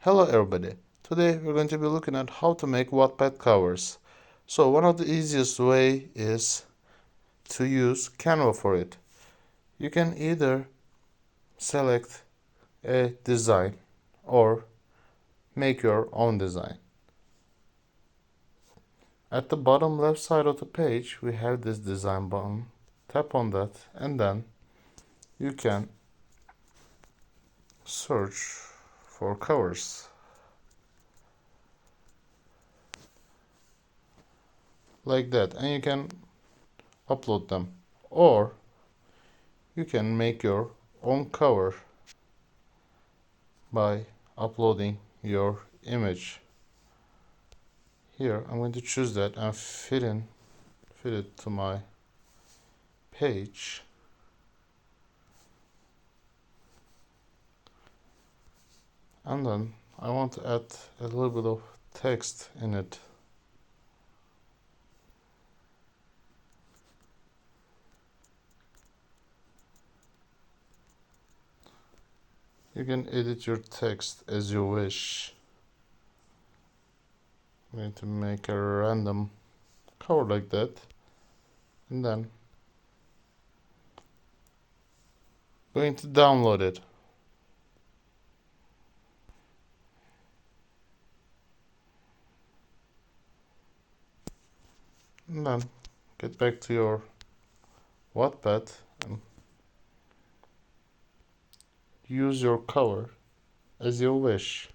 Hello everybody. Today we're going to be looking at how to make Wattpad covers. So one of the easiest way is to use Canva for it. You can either select a design or make your own design. At the bottom left side of the page we have this design button. Tap on that and then you can search for covers like that, and you can upload them, or you can make your own cover by uploading your image. Here I'm going to choose that and fit it to my page. And then I want to add a little bit of text in it. You can edit your text as you wish. I'm going to make a random cover like that, and then going to download it. And then get back to your Wattpad and use your cover as you wish.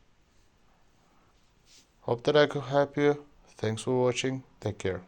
Hope that I could help you. Thanks for watching. Take care.